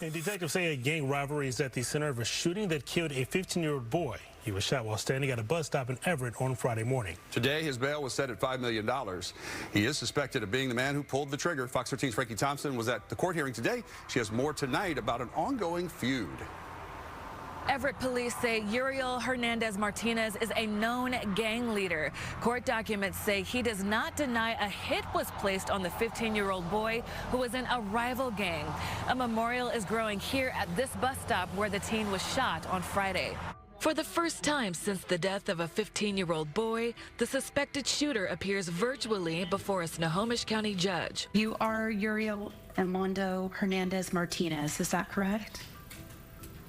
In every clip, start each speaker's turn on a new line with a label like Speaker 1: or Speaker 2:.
Speaker 1: And detectives say a gang rivalry is at the center of a shooting that killed a 15-year-old boy. He was shot while standing at a bus stop in Everett on Friday morning.
Speaker 2: Today, his bail was set at $5 million. He is suspected of being the man who pulled the trigger. Fox 13's Frankie Thompson was at the court hearing today. She has more tonight about an ongoing feud.
Speaker 3: Everett police say Uriel Hernandez Martinez is a known gang leader. Court documents say he does not deny a hit was placed on the 15-year-old boy who was in a rival gang. A memorial is growing here at this bus stop where the teen was shot on Friday. For the first time since the death of a 15-year-old boy, the suspected shooter appears virtually before a Snohomish County judge.
Speaker 4: You are Uriel Hernandez Martinez, is that correct?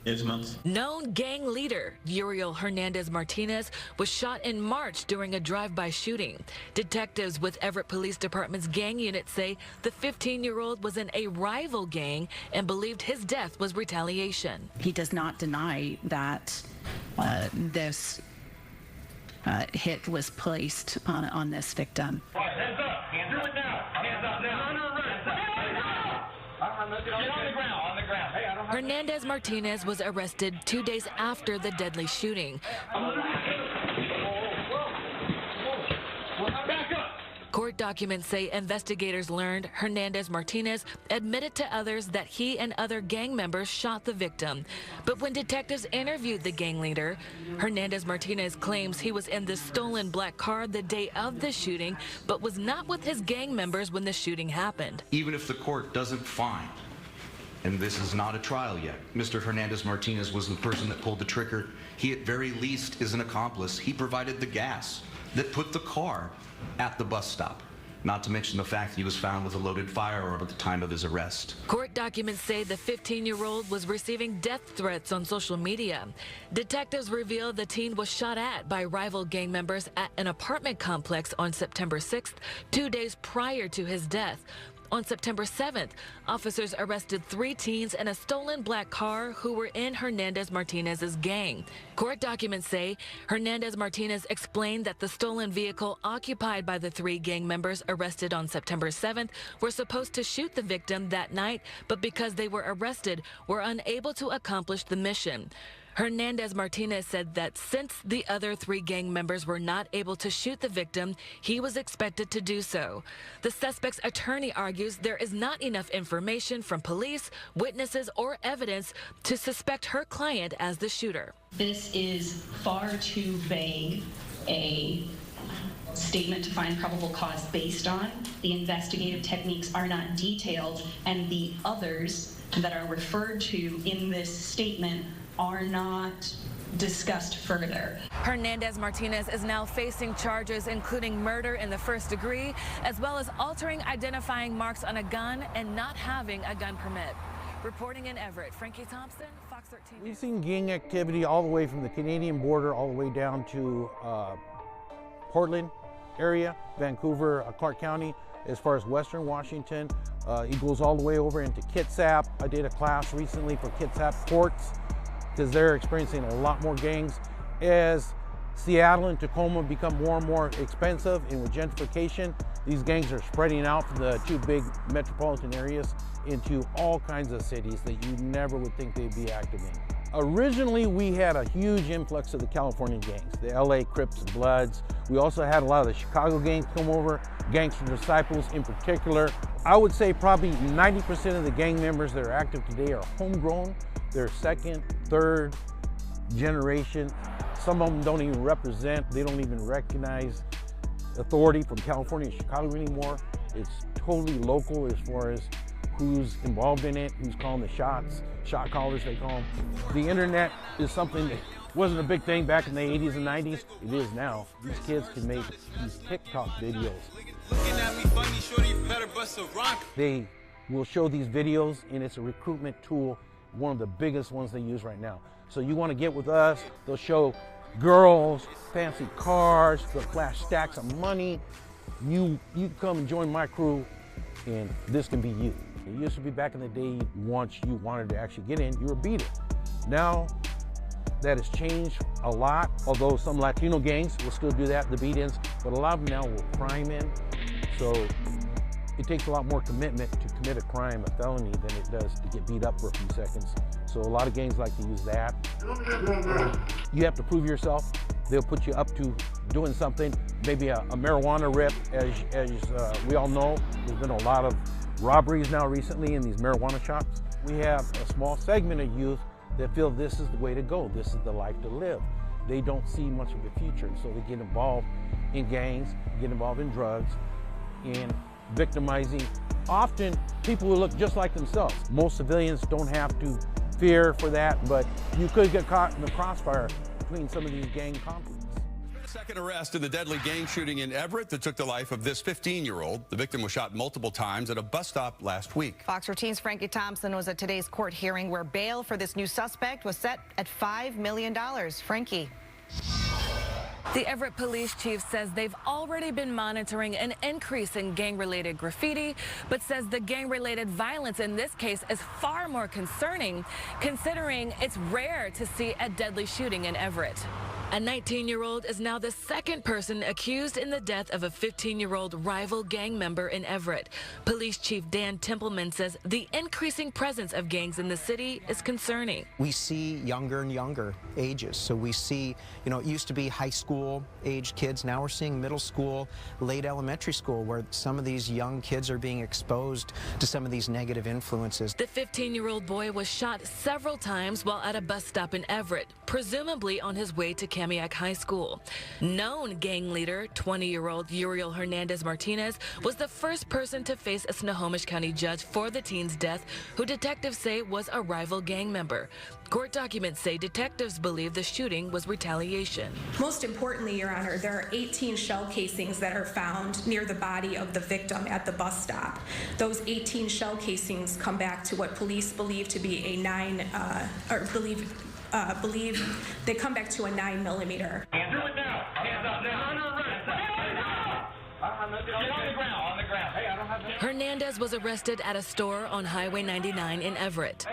Speaker 5: Yes, ma'am.
Speaker 3: Known gang leader Uriel Hernandez Martinez was shot in March during a drive-by shooting. Detectives with Everett Police Department's gang unit say the 15-year-old was in a rival gang and believed his death was retaliation.
Speaker 4: He does not deny that this hit was placed on this victim.
Speaker 6: All right, hands up. Do it now. Hands up now. Get on the ground. On the ground. Hey, I don't have
Speaker 3: Hernandez Martinez was arrested 2 days after the deadly shooting.
Speaker 6: Back up.
Speaker 3: Court documents say investigators learned Hernandez Martinez admitted to others that he and other gang members shot the victim. But when detectives interviewed the gang leader, Hernandez Martinez claims he was in the stolen black car the day of the shooting, but was not with his gang members when the shooting happened.
Speaker 7: Even if the court doesn't find, and this is not a trial yet, Mr. Hernandez Martinez was the person that pulled the trigger, he at very least is an accomplice. He provided the gas that put the car at the bus stop, not to mention the fact that he was found with a loaded firearm at the time of his arrest.
Speaker 3: Court documents say the 15-year-old was receiving death threats on social media. Detectives reveal the teen was shot at by rival gang members at an apartment complex on September 6th, 2 days prior to his death. On September 7th, officers arrested 3 teens in a stolen black car who were in Hernandez Martinez's gang. Court documents say Hernandez Martinez explained that the stolen vehicle occupied by the 3 gang members arrested on September 7th were supposed to shoot the victim that night, but because they were arrested, were unable to accomplish the mission. Hernandez Martinez said that since the other 3 gang members were not able to shoot the victim, he was expected to do so. The suspect's attorney argues there is not enough information from police, witnesses, or evidence to suspect her client as the shooter.
Speaker 8: This is far too vague a statement to find probable cause based on. The investigative techniques are not detailed, and the others that are referred to in this statement are not discussed further.
Speaker 3: Hernandez Martinez is now facing charges including murder in the first degree, as well as altering identifying marks on a gun and not having a gun permit. Reporting in Everett, Frankie Thompson, Fox 13.
Speaker 9: We've seen gang activity all the way from the Canadian border all the way down to Portland area, Vancouver, Clark County, as far as Western Washington. It goes all the way over into Kitsap. I did a class recently for Kitsap courts, because they're experiencing a lot more gangs. As Seattle and Tacoma become more and more expensive, and with gentrification, these gangs are spreading out from the 2 big metropolitan areas into all kinds of cities that you never would think they'd be active in. Originally, we had a huge influx of the California gangs, the LA Crips and Bloods. We also had a lot of the Chicago gangs come over, Gangster Disciples in particular. I would say probably 90% of the gang members that are active today are homegrown. They're 2nd, 3rd generation. Some of them don't even represent, they don't even recognize authority from California and Chicago anymore. It's totally local as far as who's involved in it, who's calling the shots, shot callers they call them. The internet is something that wasn't a big thing back in the 80s and 90s. It is now. These kids can make these TikTok videos. They will show these videos, and it's a recruitment tool, one of the biggest ones they use right now. So you want to get with us, they'll show girls, fancy cars, they'll flash stacks of money. You come and join my crew, and this can be you. It used to be back in the day, once you wanted to actually get in, you were beat it. Now, that has changed a lot, although some Latino gangs will still do that, the beat-ins, but a lot of them now will prime in. So It takes a lot more commitment to commit a crime, a felony, than it does to get beat up for a few seconds. So a lot of gangs like to use that. You have to prove yourself. They'll put you up to doing something, maybe a marijuana rip, as we all know. There's been a lot of robberies now recently in these marijuana shops. We have a small segment of youth that feel this is the way to go, this is the life to live. They don't see much of a future, so they get involved in gangs, get involved in drugs, in victimizing often people who look just like themselves. Most civilians don't have to fear for that, but you could get caught in the crossfire between some of these gang conflicts.
Speaker 2: Second arrest in the deadly gang shooting in Everett that took the life of this 15-year-old. The victim was shot multiple times at a bus stop last week.
Speaker 10: Fox 13's Frankie Thompson was at today's court hearing where bail for this new suspect was set at $5 million. Frankie.
Speaker 3: The Everett police chief says they've already been monitoring an increase in gang-related graffiti, but says the gang-related violence in this case is far more concerning, considering it's rare to see a deadly shooting in Everett. A 19-year-old is now the second person accused in the death of a 15-year-old rival gang member in Everett. Police Chief Dan Templeman says the increasing presence of gangs in the city is concerning.
Speaker 11: We see younger and younger ages. So we see, it used to be high school age kids. Now we're seeing middle school, late elementary school, where some of these young kids are being exposed to some of these negative influences.
Speaker 3: The 15-year-old boy was shot several times while at a bus stop in Everett, presumably on his way to Kamiak High School. Known gang leader, 20-year-old Uriel Hernandez Martinez, was the first person to face a Snohomish County judge for the teen's death, who detectives say was a rival gang member. Court documents say detectives believe the shooting was retaliation.
Speaker 12: Most importantly, Your Honor, there are 18 shell casings that are found near the body of the victim at the bus stop. Those 18 shell casings come back to what police believe to be a believe they come back to a 9mm.
Speaker 6: Hands up now. Hands up now. Get on the ground. On the ground. Hey, I don't have that.
Speaker 3: Hernandez was arrested at a store on Highway 99 in Everett.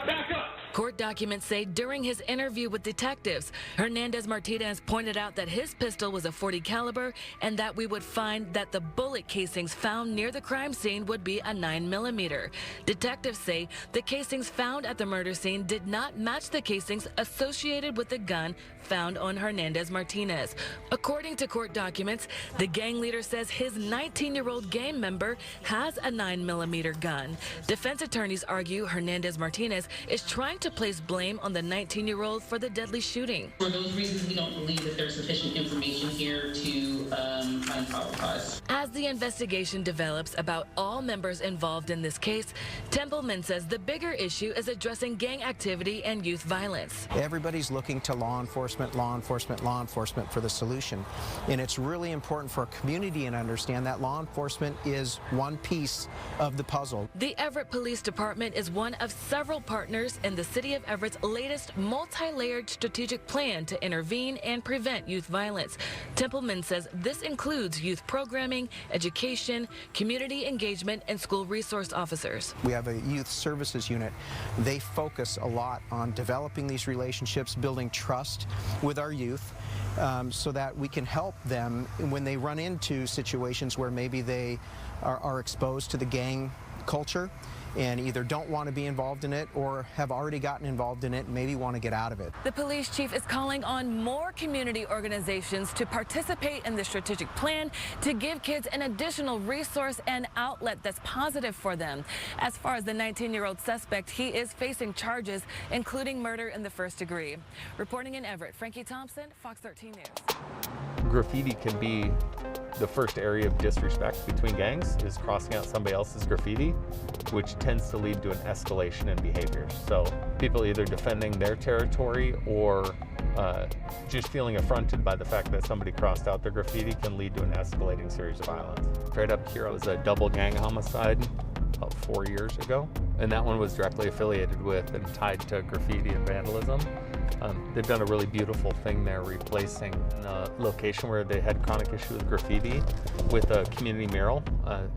Speaker 6: Back up.
Speaker 3: Court documents say during his interview with detectives, Hernandez Martinez pointed out that his pistol was a .40 caliber and that we would find that the bullet casings found near the crime scene would be a 9mm. Detectives say the casings found at the murder scene did not match the casings associated with the gun found on Hernandez Martinez. According to court documents, the gang leader says his 19-year-old gang member has a 9mm gun. Defense attorneys argue Hernandez Martinez is trying to place blame on the 19-year-old for the deadly shooting.
Speaker 13: For those reasons, we don't believe that there's sufficient information here to find probable cause.
Speaker 3: As the investigation develops about all members involved in this case, Templeman says the bigger issue is addressing gang activity and youth violence.
Speaker 11: Everybody's looking to law enforcement for the solution. And it's really important for our community to understand that law enforcement is one piece of the puzzle.
Speaker 3: The Everett Police Department is one of several partners in the City of Everett's latest multi-layered strategic plan to intervene and prevent youth violence. Templeman says this includes youth programming, education, community engagement, and school resource officers.
Speaker 11: We have a youth services unit. They focus a lot on developing these relationships, building trust with our youth, so that we can help them when they run into situations where maybe they are exposed to the gang culture and either don't want to be involved in it or have already gotten involved in it and maybe want to get out of it.
Speaker 3: The police chief is calling on more community organizations to participate in the strategic plan to give kids an additional resource and outlet that's positive for them. As far as the 19-year-old suspect, he is facing charges, including murder in the first degree. Reporting in Everett, Frankie Thompson, Fox 13 News.
Speaker 14: Graffiti can be the first area of disrespect between gangs, is crossing out somebody else's graffiti, which tends to lead to an escalation in behaviors. So people either defending their territory or just feeling affronted by the fact that somebody crossed out their graffiti can lead to an escalating series of violence. Right up here was a double gang homicide about 4 years ago, and that one was directly affiliated with and tied to graffiti and vandalism. They've done a really beautiful thing there, replacing a location where they had chronic issue with graffiti with a community mural.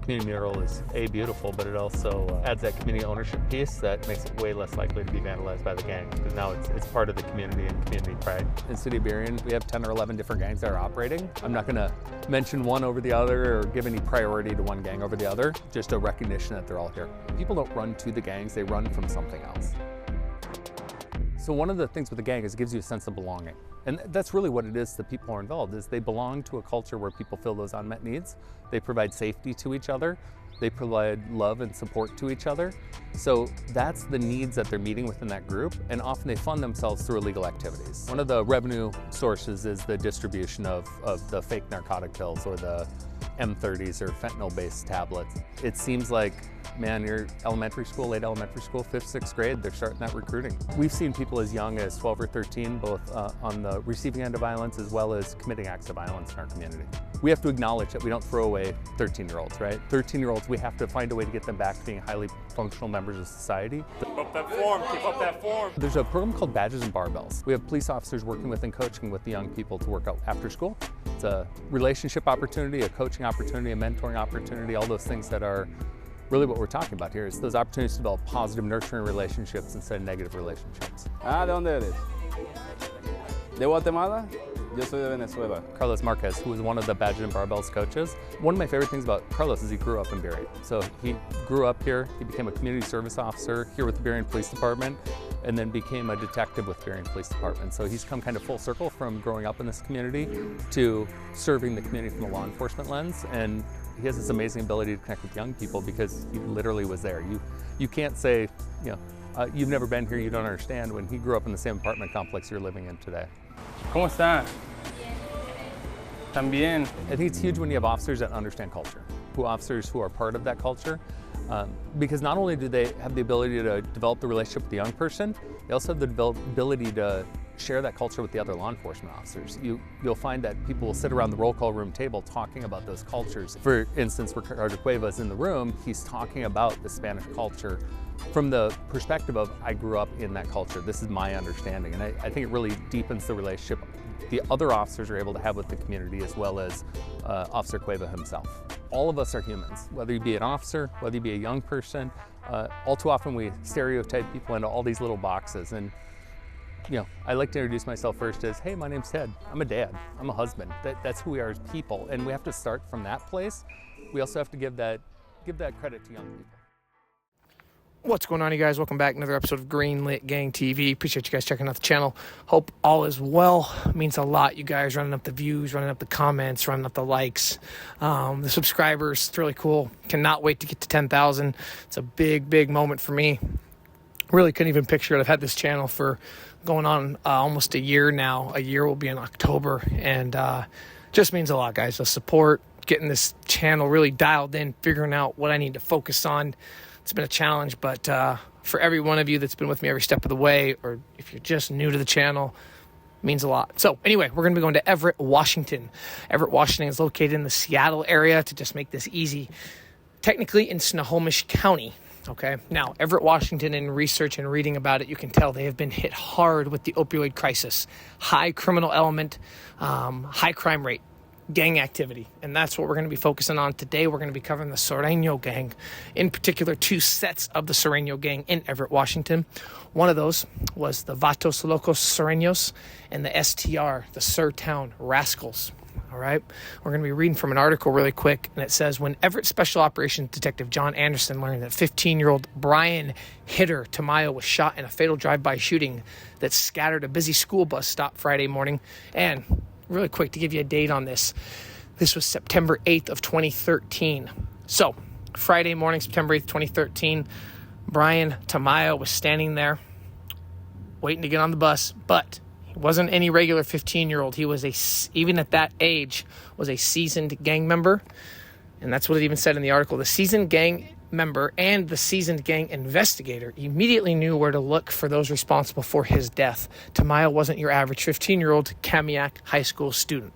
Speaker 14: Community mural is beautiful, but it also adds that community ownership piece that makes it way less likely to be vandalized by the gang, because now it's part of the community and community pride.
Speaker 15: In City of Berrien, we have 10 or 11 different gangs that are operating. I'm not going to mention one over the other or give any priority to one gang over the other, just a recognition that they're all here. People don't run to the gangs, they run from something else. So one of the things with the gang is it gives you a sense of belonging. And that's really what it is that people who are involved, is they belong to a culture where people feel those unmet needs. They provide safety to each other. They provide love and support to each other. So that's the needs that they're meeting within that group, and often they fund themselves through illegal activities. One of the revenue sources is the distribution of the fake narcotic pills or the M30s or fentanyl-based tablets. It seems like, man, you're elementary school, late elementary school, 5th, 6th grade, they're starting that recruiting. We've seen people as young as 12 or 13, both on the receiving end of violence as well as committing acts of violence in our community. We have to acknowledge that we don't throw away 13-year-olds, right? 13-year-olds, we have to find a way to get them back to being highly functional members of society.
Speaker 6: Keep up that form, keep up that form.
Speaker 15: There's a program called Badges and Barbells. We have police officers working with and coaching with the young people to work out after school. It's a relationship opportunity, a coaching opportunity, a mentoring opportunity, all those things that are really what we're talking about here, is those opportunities to develop positive, nurturing relationships instead of negative relationships.
Speaker 16: ¿De dónde eres? ¿De Guatemala? Yo soy de Venezuela.
Speaker 15: Carlos Marquez, who was one of the Badges and Barbells coaches. One of my favorite things about Carlos is he grew up in Berrien. So he grew up here, he became a community service officer here with the Berrien Police Department, and then became a detective with the Berrien Police Department. So he's come kind of full circle from growing up in this community to serving the community from a law enforcement lens. And he has this amazing ability to connect with young people because he literally was there. You can't say, you've never been here, you don't understand, when he grew up in the same apartment complex you're living in today.
Speaker 16: ¿Cómo está? También.
Speaker 15: I think it's huge when you have officers that understand culture, officers who are part of that culture, because not only do they have the ability to develop the relationship with the young person, they also have the ability to share that culture with the other law enforcement officers. You'll find that people will sit around the roll call room table talking about those cultures. For instance, Ricardo Cueva's in the room, he's talking about the Spanish culture from the perspective of, I grew up in that culture, this is my understanding. And I think it really deepens the relationship the other officers are able to have with the community, as well as Officer Cueva himself. All of us are humans, whether you be an officer, whether you be a young person. All too often we stereotype people into all these little boxes. And I like to introduce myself first as, hey, my name's Ted. I'm a dad, I'm a husband. That's who we are as people. And we have to start from that place. We also have to give that credit to young people.
Speaker 17: What's going on, you guys? Welcome back. Another episode of Greenlit Gang TV. Appreciate you guys checking out the channel. Hope all is well. It means a lot. You guys running up the views, running up the comments, running up the likes, the subscribers. It's really cool. Cannot wait to get to 10,000. It's a big, big moment for me. Really couldn't even picture it. I've had this channel for going on almost a year now. A year will be in October. And just means a lot, guys. The support, getting this channel really dialed in, figuring out what I need to focus on. It's been a challenge, but for every one of you that's been with me every step of the way, or if you're just new to the channel, it means a lot. So anyway, we're going to be going to Everett, Washington. Everett, Washington is located in the Seattle area, to just make this easy. Technically in Snohomish County. Okay. Now, Everett, Washington, in research and reading about it, you can tell they have been hit hard with the opioid crisis. High criminal element, high crime rate. Gang activity, and that's what we're going to be focusing on today. We're going to be covering the Sureno gang, in particular 2 sets of the Sureno gang in Everett, Washington. One of those was the Vatos Locos Surenos and the STR, the Sur Town Rascals. All right, we're going to be reading from an article really quick, and it says, when Everett Special Operations Detective John Anderson learned that 15-year-old Bryan Tamayo was shot in a fatal drive-by shooting that scattered a busy school bus stop Friday morning. And really quick, to give you a date on this. This was September 8th of 2013. So, Friday morning, September 8th, 2013, Bryan Tamayo was standing there waiting to get on the bus, but he wasn't any regular 15-year-old. He was even at that age, was a seasoned gang member. And that's what it even said in the article. The seasoned gang member and the seasoned gang investigator immediately knew where to look for those responsible for his death. Tamayo wasn't your average 15-year-old Kamiak high school student.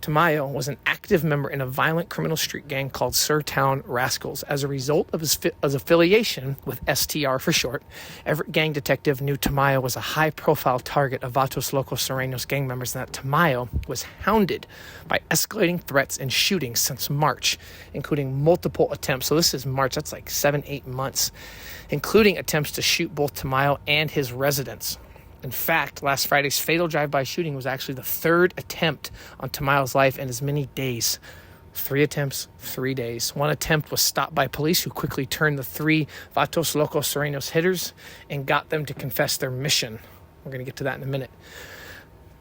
Speaker 17: Tamayo was an active member in a violent criminal street gang called Sur Town Rascals. As a result of his affiliation with STR for short, Everett gang detective knew Tamayo was a high-profile target of Vatos Locos Surenos gang members, and that Tamayo was hounded by escalating threats and shootings since March, including multiple attempts. So this is March, that's like 7-8 months, including attempts to shoot both Tamayo and his residents. In fact, last Friday's fatal drive-by shooting was actually the third attempt on Tamayo's life in as many days. 3 attempts, 3 days. One attempt was stopped by police, who quickly turned the 3 Vatos Locos Surenos hitters and got them to confess their mission. We're going to get to that in a minute.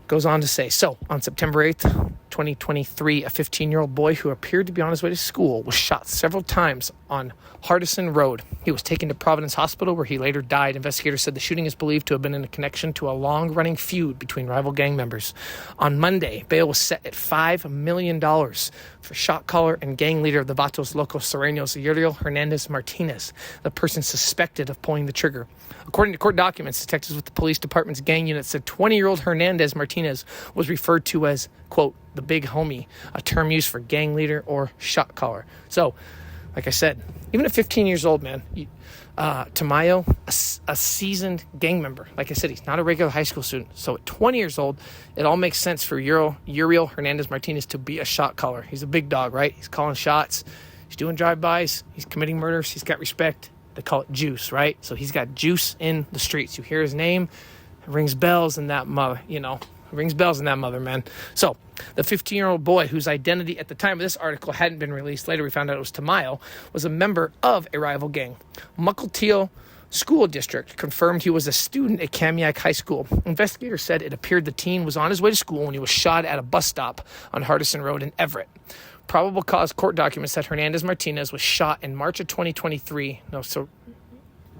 Speaker 17: Goes on to say, so on September 8th, 2023, a 15-year-old boy who appeared to be on his way to school was shot several times on Hardison Road. He was taken to Providence Hospital, where he later died. Investigators said the shooting is believed to have been in a connection to a long-running feud between rival gang members. On Monday, bail was set at $5 million for shot caller and gang leader of the Vatos Locos Surenos, Uriel Hernandez Martinez, the person suspected of pulling the trigger. According to court documents, detectives with the police department's gang unit said 20-year-old Hernandez Martinez was referred to as, quote, the big homie, a term used for gang leader or shot caller. So, like I said, even at 15 years old, man, Tamayo, a seasoned gang member. Like I said, he's not a regular high school student. So at 20 years old, it all makes sense for Uriel Hernandez Martinez to be a shot caller. He's a big dog, right? He's calling shots. He's doing drive-bys. He's committing murders. He's got respect. They call it juice, right? So he's got juice in the streets. You hear his name, it rings bells in that mother, rings bells in that mother, man. So the 15-year-old boy, whose identity at the time of this article hadn't been released, later we found out it was Tamayo, was a member of a rival gang. Mukilteo School District confirmed he was a student at Kamiak High School. Investigators said it appeared the teen was on his way to school when he was shot at a bus stop on Hardison Road in Everett. Probable cause court documents said Hernandez Martinez was shot in March of 2023. So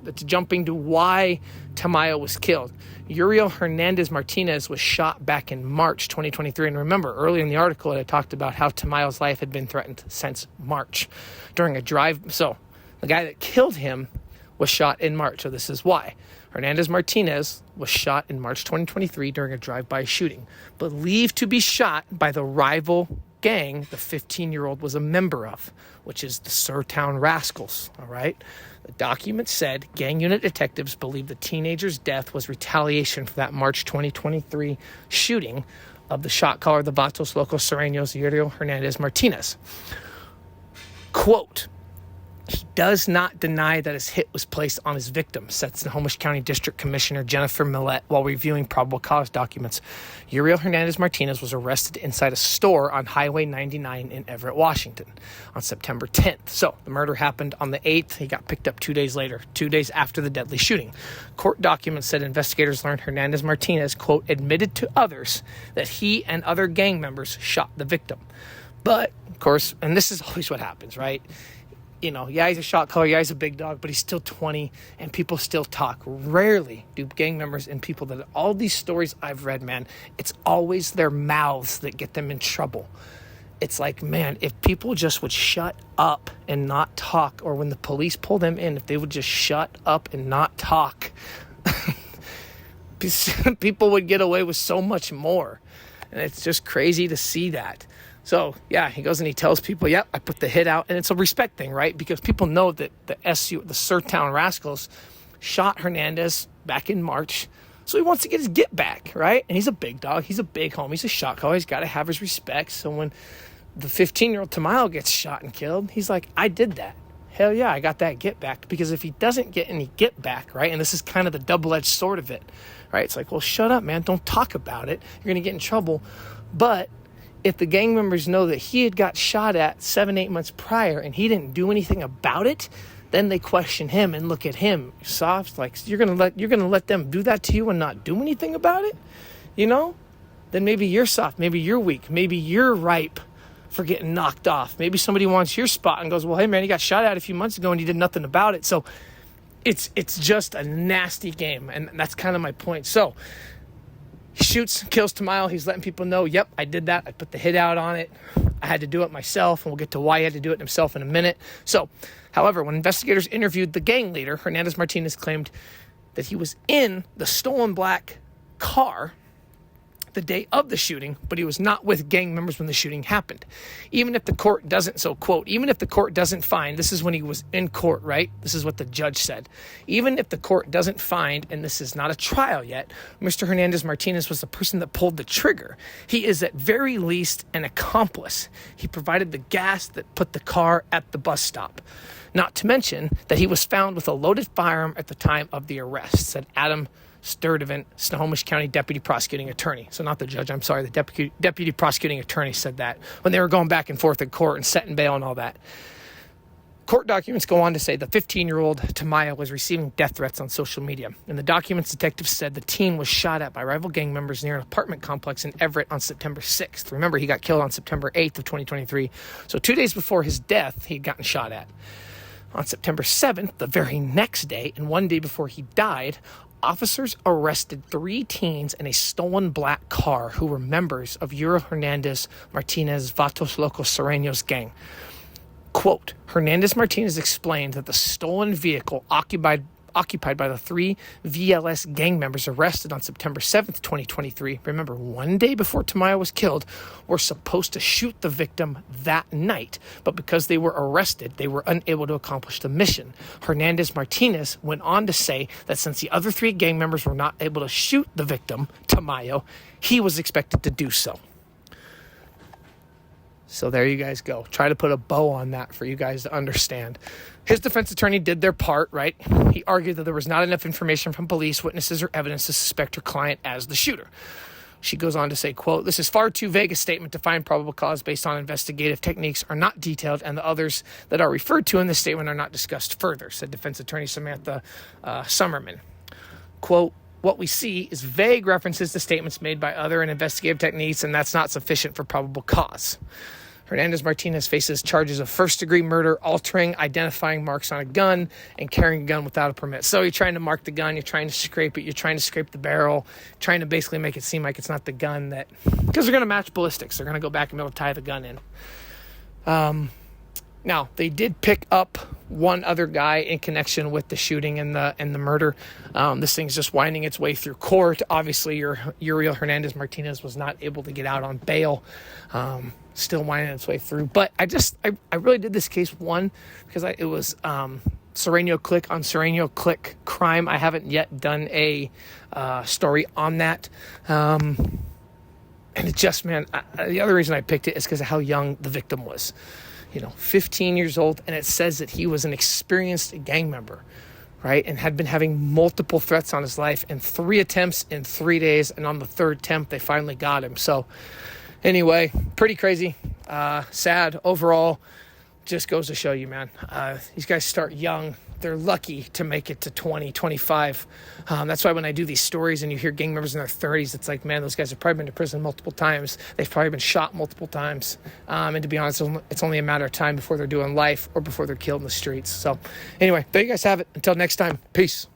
Speaker 17: it's jumping to why Tamayo was killed. Uriel Hernandez Martinez was shot back in March 2023. And remember, earlier in the article, I talked about how Tamayo's life had been threatened since March during a drive. So the guy that killed him was shot in March. So this is why. Hernandez Martinez was shot in March 2023 during a drive-by shooting, believed to be shot by the rival gang the 15-year-old was a member of, which is the Sur Town Rascals, all right? The document said gang unit detectives believe the teenager's death was retaliation for that March 2023 shooting of the shot caller of the Vatos Locos Surenos, Uriel Hernandez Martinez. Quote, he does not deny that his hit was placed on his victim, said Snohomish County District Commissioner Jennifer Millette while reviewing probable cause documents. Uriel Hernandez Martinez was arrested inside a store on Highway 99 in Everett, Washington on September 10th. So the murder happened on the 8th. He got picked up 2 days later, 2 days after the deadly shooting. Court documents said investigators learned Hernandez Martinez, quote, admitted to others that he and other gang members shot the victim. But, of course, and this is always what happens, right? Yeah, he's a shot caller, yeah, he's a big dog, but he's still 20, and people still talk. Rarely do gang members and people that, all these stories I've read, man, it's always their mouths that get them in trouble. It's like, man, if people just would shut up and not talk, or when the police pull them in, if they would just shut up and not talk, people would get away with so much more. And it's just crazy to see that. So, yeah, he goes and he tells people, yep, I put the hit out. And it's a respect thing, right? Because people know that the Sur Town Rascals shot Hernandez back in March. So he wants to get his get back, right? And he's a big dog. He's a big homie. He's a shot caller. He's got to have his respect. So when the 15-year-old Tamayo gets shot and killed, he's like, I did that. Hell yeah, I got that get back. Because if he doesn't get any get back, right? And this is kind of the double-edged sword of it, right? It's like, well, shut up, man. Don't talk about it. You're going to get in trouble. But if the gang members know that he had got shot at 7-8 months prior and he didn't do anything about it, then they question him and look at him soft, like you're gonna let them do that to you and not do anything about it, Then maybe you're soft, maybe you're weak, maybe you're ripe for getting knocked off. Maybe somebody wants your spot and goes, well, hey man, he got shot at a few months ago and you did nothing about it. So it's just a nasty game, and that's kind of my point. So he shoots, kills Tamayo. He's letting people know, yep, I did that. I put the hit out on it. I had to do it myself, and we'll get to why he had to do it himself in a minute. So, however, when investigators interviewed the gang leader, Hernandez Martinez claimed that he was in the stolen black car the day of the shooting, but he was not with gang members when the shooting happened. Even if the court doesn't, so quote, even if the court doesn't find, this is when he was in court, right? This is what the judge said. Even if the court doesn't find, and this is not a trial yet, Mr. Hernandez Martinez was the person that pulled the trigger. He is at very least an accomplice. He provided the gas that put the car at the bus stop. Not to mention that he was found with a loaded firearm at the time of the arrest, said Adam Sturdivant, Snohomish County Deputy Prosecuting Attorney. So not the judge, I'm sorry, the Deputy Prosecuting Attorney said that when they were going back and forth in court and setting bail and all that. Court documents go on to say the 15-year-old Tamayo was receiving death threats on social media. In the documents, detectives said the teen was shot at by rival gang members near an apartment complex in Everett on September 6th. Remember, he got killed on September 8th of 2023. So 2 days before his death, he'd gotten shot at. On September 7th, the very next day, and 1 day before he died, officers arrested 3 teens in a stolen black car who were members of Uriel Hernandez Martinez Vatos Locos Surenos gang. Quote, Hernandez Martinez explained that the stolen vehicle occupied by the 3 VLS gang members arrested on September 7th, 2023, remember, 1 day before Tamayo was killed, were supposed to shoot the victim that night. But because they were arrested, they were unable to accomplish the mission. Hernandez Martinez went on to say that since the other 3 gang members were not able to shoot the victim, Tamayo, he was expected to do so. So there you guys go. Try to put a bow on that for you guys to understand. His defense attorney did their part, right? He argued that there was not enough information from police, witnesses, or evidence to suspect her client as the shooter. She goes on to say, quote, this is far too vague a statement to find probable cause based on investigative techniques are not detailed, and the others that are referred to in this statement are not discussed further, said defense attorney Samantha Summerman. Quote, what we see is vague references to statements made by other and investigative techniques, and that's not sufficient for probable cause. Hernandez Martinez faces charges of first-degree murder, altering, identifying marks on a gun, and carrying a gun without a permit. So you're trying to mark the gun, you're trying to scrape it, you're trying to scrape the barrel, trying to basically make it seem like it's not the gun that... Because they're going to match ballistics. They're going to go back and be able to tie the gun in. Now, they did pick up one other guy in connection with the shooting and the murder. This thing's just winding its way through court. Obviously, Uriel Hernandez Martinez was not able to get out on bail. Still winding its way through. But I really did this case, one, because it was Sureno Clique on Sureno Clique crime. I haven't yet done a story on that. And it just, man, the other reason I picked it is because of how young the victim was. 15 years old, and it says that he was an experienced gang member, right? And had been having multiple threats on his life in 3 attempts in 3 days, and on the 3rd attempt, they finally got him. So anyway, pretty crazy, sad overall. Just goes to show you, man, these guys start young. They're lucky to make it to 20, 25. That's why when I do these stories and you hear gang members in their 30s, it's like, man, those guys have probably been to prison multiple times. They've probably been shot multiple times. And to be honest, it's only a matter of time before they're doing life or before they're killed in the streets. So anyway, there you guys have it. Until next time, peace.